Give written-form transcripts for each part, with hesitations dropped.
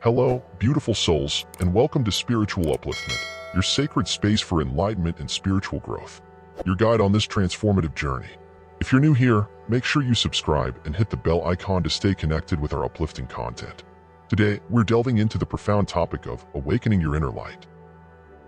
Hello, beautiful souls, and welcome to Spiritual Upliftment, your sacred space for enlightenment and spiritual growth. Your guide on this transformative journey. If you're new here, make sure you subscribe and hit the bell icon to stay connected with our uplifting content. Today, we're delving into the profound topic of awakening your inner light.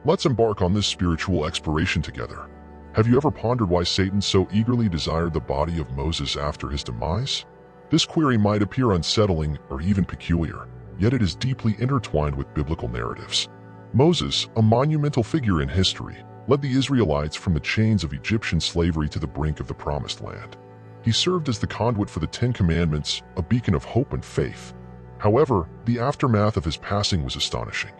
Let's embark on this spiritual exploration together. Have you ever pondered why Satan so eagerly desired the body of Moses after his demise? This query might appear unsettling or even peculiar, yet it is deeply intertwined with biblical narratives. Moses, a monumental figure in history, led the Israelites from the chains of Egyptian slavery to the brink of the Promised Land. He served as the conduit for the Ten Commandments, a beacon of hope and faith. However, the aftermath of his passing was astonishing.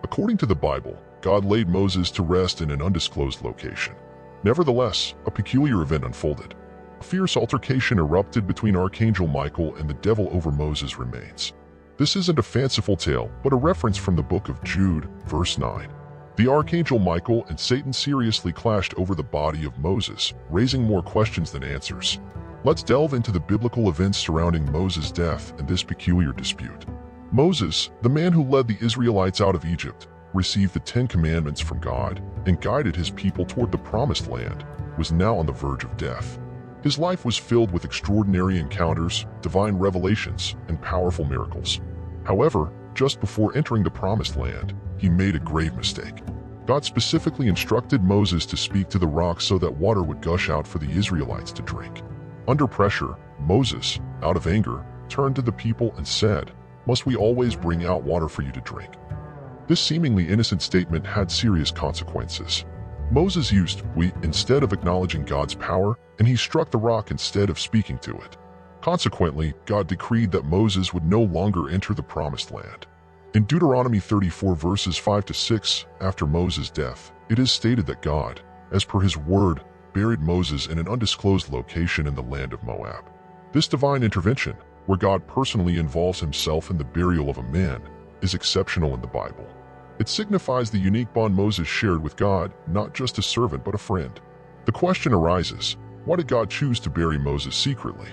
According to the Bible, God laid Moses to rest in an undisclosed location. Nevertheless, a peculiar event unfolded. A fierce altercation erupted between Archangel Michael and the devil over Moses' remains. This isn't a fanciful tale, but a reference from the book of Jude, verse 9. The Archangel Michael and Satan seriously clashed over the body of Moses, raising more questions than answers. Let's delve into the biblical events surrounding Moses' death and this peculiar dispute. Moses, the man who led the Israelites out of Egypt, received the Ten Commandments from God and guided his people toward the Promised Land, was now on the verge of death. His life was filled with extraordinary encounters, divine revelations, and powerful miracles. However, just before entering the Promised Land, he made a grave mistake. God specifically instructed Moses to speak to the rock so that water would gush out for the Israelites to drink. Under pressure, Moses, out of anger, turned to the people and said, "Must we always bring out water for you to drink?" This seemingly innocent statement had serious consequences. Moses used "we" instead of acknowledging God's power, and he struck the rock instead of speaking to it. Consequently, God decreed that Moses would no longer enter the Promised Land. In Deuteronomy 34 verses 5 to 6, after Moses' death, it is stated that God, as per his word, buried Moses in an undisclosed location in the land of Moab. This divine intervention, where God personally involves himself in the burial of a man, is exceptional in the Bible. It signifies the unique bond Moses shared with God, not just a servant but a friend. The question arises, why did God choose to bury Moses secretly?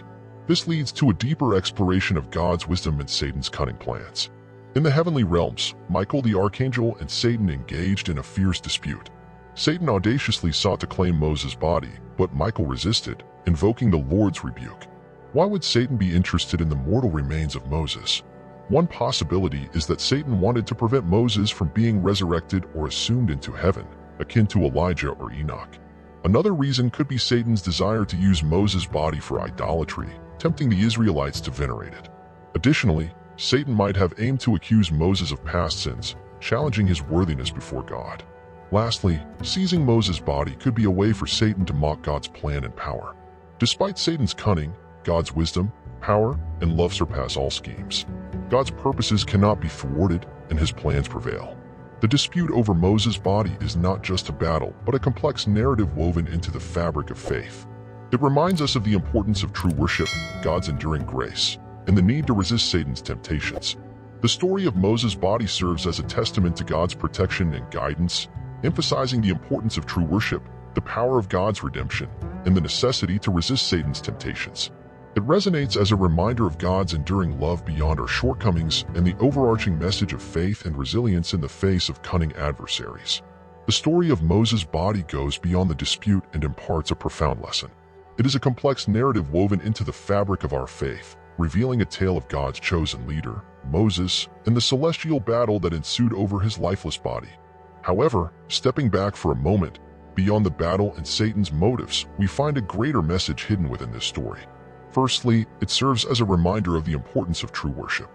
This leads to a deeper exploration of God's wisdom and Satan's cunning plans. In the heavenly realms, Michael the archangel and Satan engaged in a fierce dispute. Satan audaciously sought to claim Moses' body, but Michael resisted, invoking the Lord's rebuke. Why would Satan be interested in the mortal remains of Moses? One possibility is that Satan wanted to prevent Moses from being resurrected or assumed into heaven, akin to Elijah or Enoch. Another reason could be Satan's desire to use Moses' body for idolatry, tempting the Israelites to venerate it. Additionally, Satan might have aimed to accuse Moses of past sins, challenging his worthiness before God. Lastly, seizing Moses' body could be a way for Satan to mock God's plan and power. Despite Satan's cunning, God's wisdom, power, and love surpass all schemes. God's purposes cannot be thwarted, and his plans prevail. The dispute over Moses' body is not just a battle, but a complex narrative woven into the fabric of faith. It reminds us of the importance of true worship, God's enduring grace, and the need to resist Satan's temptations. The story of Moses' body serves as a testament to God's protection and guidance, emphasizing the importance of true worship, the power of God's redemption, and the necessity to resist Satan's temptations. It resonates as a reminder of God's enduring love beyond our shortcomings and the overarching message of faith and resilience in the face of cunning adversaries. The story of Moses' body goes beyond the dispute and imparts a profound lesson. It is a complex narrative woven into the fabric of our faith, revealing a tale of God's chosen leader, Moses, and the celestial battle that ensued over his lifeless body. However, stepping back for a moment, beyond the battle and Satan's motives, we find a greater message hidden within this story. Firstly, it serves as a reminder of the importance of true worship.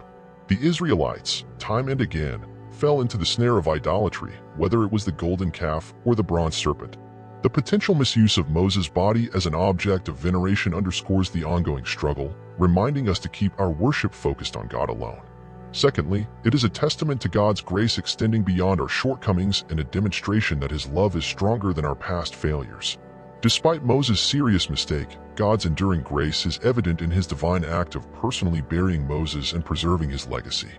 The Israelites, time and again, fell into the snare of idolatry, whether it was the golden calf or the bronze serpent. The potential misuse of Moses' body as an object of veneration underscores the ongoing struggle, reminding us to keep our worship focused on God alone. Secondly, it is a testament to God's grace extending beyond our shortcomings and a demonstration that his love is stronger than our past failures. Despite Moses' serious mistake, God's enduring grace is evident in his divine act of personally burying Moses and preserving his legacy.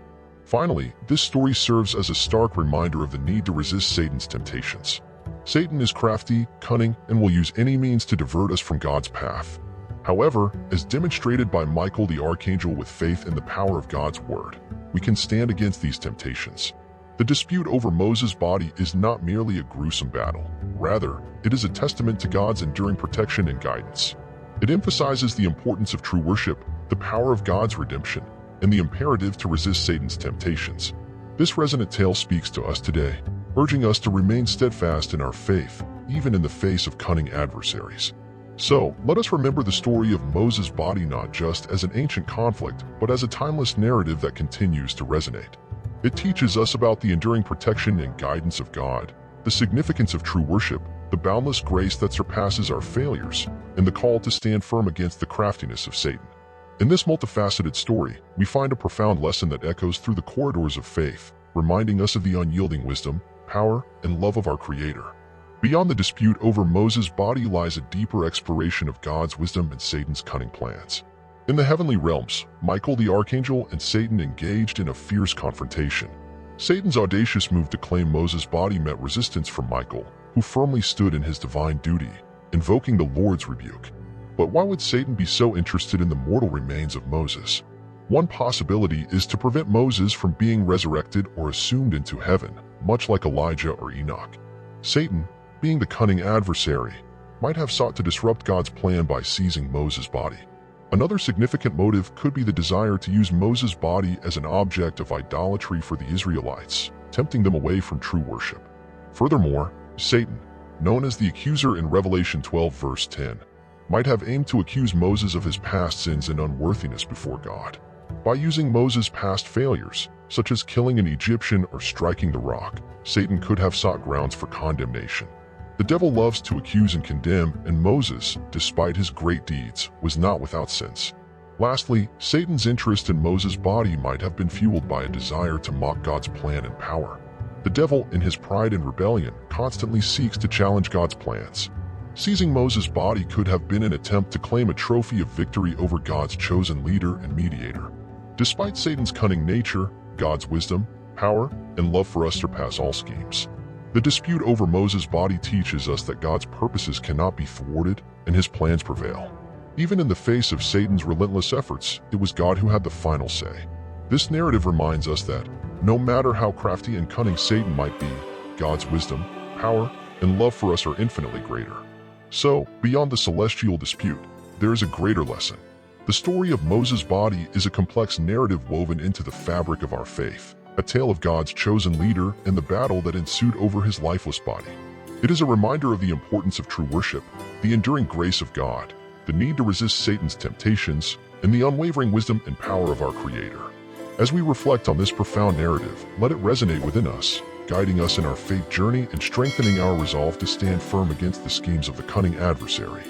Finally, this story serves as a stark reminder of the need to resist Satan's temptations. Satan is crafty, cunning, and will use any means to divert us from God's path. However, as demonstrated by Michael the Archangel with faith in the power of God's word, we can stand against these temptations. The dispute over Moses' body is not merely a gruesome battle. Rather, it is a testament to God's enduring protection and guidance. It emphasizes the importance of true worship, the power of God's redemption, and the imperative to resist Satan's temptations. This resonant tale speaks to us today, urging us to remain steadfast in our faith, even in the face of cunning adversaries. So, let us remember the story of Moses' body not just as an ancient conflict, but as a timeless narrative that continues to resonate. It teaches us about the enduring protection and guidance of God, the significance of true worship, the boundless grace that surpasses our failures, and the call to stand firm against the craftiness of Satan. In this multifaceted story, we find a profound lesson that echoes through the corridors of faith, reminding us of the unyielding wisdom, power, and love of our Creator. Beyond the dispute over Moses' body lies a deeper exploration of God's wisdom and Satan's cunning plans. In the heavenly realms, Michael the Archangel and Satan engaged in a fierce confrontation. Satan's audacious move to claim Moses' body met resistance from Michael, who firmly stood in his divine duty, invoking the Lord's rebuke. But why would Satan be so interested in the mortal remains of Moses? One possibility is to prevent Moses from being resurrected or assumed into heaven, much like Elijah or Enoch. Satan, being the cunning adversary, might have sought to disrupt God's plan by seizing Moses' body. Another significant motive could be the desire to use Moses' body as an object of idolatry for the Israelites, tempting them away from true worship. Furthermore, Satan, known as the accuser in Revelation 12 verse 10, might have aimed to accuse Moses of his past sins and unworthiness before God. By using Moses' past failures, such as killing an Egyptian or striking the rock, Satan could have sought grounds for condemnation. The devil loves to accuse and condemn, and Moses, despite his great deeds, was not without sins. Lastly, Satan's interest in Moses' body might have been fueled by a desire to mock God's plan and power. The devil, in his pride and rebellion, constantly seeks to challenge God's plans. Seizing Moses' body could have been an attempt to claim a trophy of victory over God's chosen leader and mediator. Despite Satan's cunning nature, God's wisdom, power, and love for us surpass all schemes. The dispute over Moses' body teaches us that God's purposes cannot be thwarted and his plans prevail. Even in the face of Satan's relentless efforts, it was God who had the final say. This narrative reminds us that, no matter how crafty and cunning Satan might be, God's wisdom, power, and love for us are infinitely greater. So, beyond the celestial dispute, there is a greater lesson. The story of Moses' body is a complex narrative woven into the fabric of our faith, a tale of God's chosen leader and the battle that ensued over his lifeless body. It is a reminder of the importance of true worship, the enduring grace of God, the need to resist Satan's temptations, and the unwavering wisdom and power of our Creator. As we reflect on this profound narrative, let it resonate within us, guiding us in our faith journey and strengthening our resolve to stand firm against the schemes of the cunning adversary.